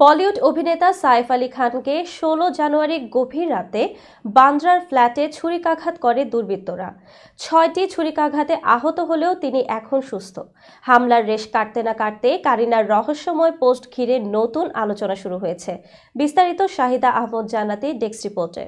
বলিউড অভিনেতা সাইফ আলী খানকে ১৬ জানুয়ারি গভীর রাতে বান্দ্রার ফ্ল্যাটে ছুরিকাঘাত করে দুর্বৃত্তরা। ৬টি ছুরিকাঘাতে আহত হলেও তিনি এখন সুস্থ। হামলার রেশ কাটতে না কাটতে কারিনার রহস্যময় পোস্ট ঘিরে নতুন আলোচনা শুরু হয়েছে। বিস্তারিত শাহিদা আহমদ জান্নাতি ডেস্ক রিপোর্টে।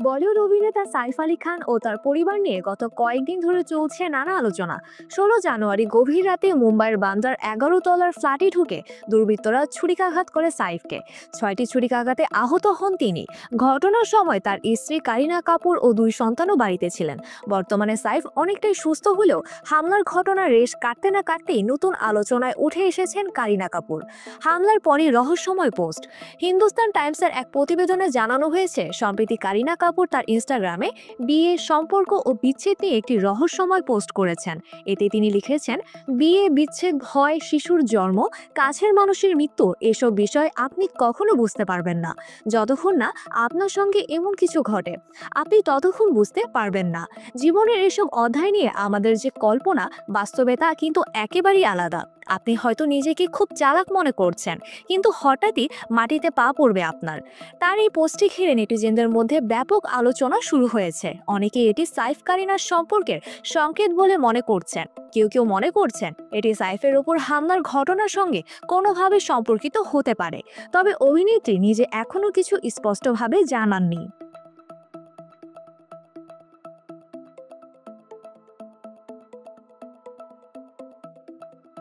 বলিউড অভিনেতা সাইফ আলী খান ও তার পরিবার নিয়ে গত কয়েকদিন ধরে চলছে নানা আলোচনা। ১৬ জানুয়ারি গভীর রাতে মুম্বাইয়ের বান্দ্রার ১১ তলার ফ্ল্যাটে ঢুকে দুর্বৃত্তরা ছুরিকাঘাত করে সাইফকে। ৬টি ছুরিকাঘাতে আহত হন তিনি। ঘটনার সময় তার স্ত্রী কারিনা কাপুর ও ২ সন্তানও বাড়িতে ছিলেন। বর্তমানে সাইফ অনেকটাই সুস্থ হলেও হামলার ঘটনার রেশ কাটতে না কাটতেই নতুন আলোচনায় উঠে এসেছেন কারিনা কাপুর। হামলার পরই রহস্যময় পোস্ট। হিন্দুস্তান টাইমসের এক প্রতিবেদনে জানানো হয়েছে, সম্প্রতি কারিনা কাপুর তার ইনস্টাগ্রামে বিয়ে, সম্পর্ক ও বিচ্ছেদ নিয়ে একটি রহস্যময় পোস্ট করেছেন। এতে তিনি লিখেছেন, বিয়ে, বিচ্ছেদ, ভয়, শিশুর জন্ম, কাছের মানুষের মৃত্যু, এসব বিষয় আপনি কখনো বুঝতে পারবেন না যতক্ষণ না আপনার সঙ্গে এমন কিছু ঘটে। আপনি ততক্ষণ বুঝতে পারবেন না। জীবনের এসব অধ্যায় নিয়ে আমাদের যে কল্পনা, বাস্তবতা কিন্তু একেবারেই আলাদা। আপনি হয়তো নিজেকে খুব চালাক মনে করছেন, কিন্তু হঠাৎই মাটিতে পা পড়বে আপনার। তার এই পোস্টটি ঘিরে নেটিজেনদের মধ্যে ব্যাপক আলোচনা শুরু হয়েছে। অনেকে এটি সাইফ কারিনার সম্পর্কের সংকেত বলে মনে করছেন। কেউ কেউ মনে করছেন এটি সাইফের ওপর হামলার ঘটনার সঙ্গে কোনোভাবে সম্পর্কিত হতে পারে। তবে অভিনেত্রী নিজে এখনো কিছু স্পষ্টভাবে জানাননি।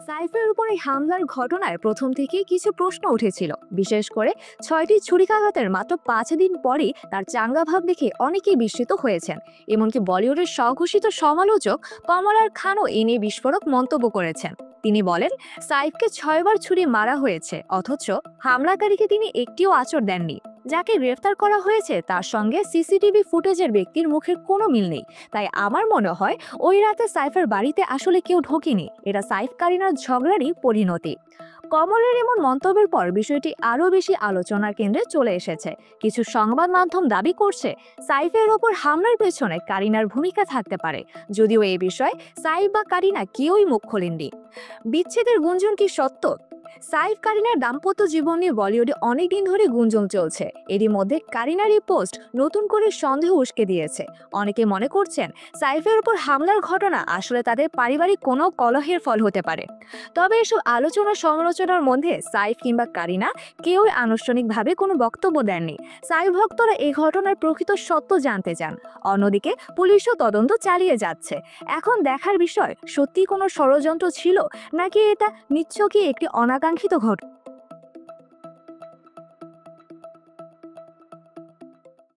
সাইফের উপরে হামলার ঘটনায় প্রথম থেকেই কিছু প্রশ্ন উঠেছিল। বিশেষ করে ৬টি ছুরিকাঘাতের মাত্র ৫ দিন পরই তার চাঙ্গা ভাব দেখে অনেকেই বিস্মিত হয়েছেন। এমনকি বলিউডের স্বঘোষিত সমালোচক কমলার খানও এ নিয়ে বিস্ফোরক মন্তব্য করেছেন। তিনি বলেন, সাইফকে ৬ বার ছুরি মারা হয়েছে, অথচ হামলাকারীকে তিনি একটিও আঁচড় দেননি। যাকে গ্রেফতার করা হয়েছে তার সঙ্গে সিসিটিভি ফুটেজের ব্যক্তির মুখের কোনো মিল নেই। তাই আমার মনে হয় ওই রাতে সাইফের বাড়িতে আসলে কেউ ঢোকেনি। এটা সাইফ কারিনার ঝগড়ারই পরিণতি। কমলের এমন মন্তব্যের পর বিষয়টি আরও বেশি আলোচনার কেন্দ্রে চলে এসেছে। কিছু সংবাদ মাধ্যম দাবি করছে সাইফের ওপর হামলার পেছনে কারিনার ভূমিকা থাকতে পারে, যদিও এ বিষয়ে সাইফ বা কারিনা কেউই মুখ খোলেননি। বিচ্ছেদের গুঞ্জন কি সত্য? সাইফ কারিনার দাম্পত্য জীবন নিয়ে বলিউডে অনেকদিন ধরে গুঞ্জন চলছে। এরই মধ্যে কারিনার এই পোস্ট নতুন করে সন্দেহ উস্কে দিয়েছে। অনেকে মনে করছেন সাইফের উপর হামলার ঘটনা আসলে তাদের পারিবারিক কোনো কলহের ফল হতে পারে। তবে এসব আলোচনা সমালোচনার মধ্যে সাইফ কিংবা কারিনা কেউই আনুষ্ঠানিকভাবে কোনো বক্তব্য দেননি। সাইফ ভক্তরা এই ঘটনার প্রকৃত সত্য জানতে চান। অন্যদিকে পুলিশও তদন্ত চালিয়ে যাচ্ছে। এখন দেখার বিষয়, সত্যি কোনো ষড়যন্ত্র ছিল নাকি এটা নিছকই একটি অনাকাঙ্ক্ষিত ঘটনা।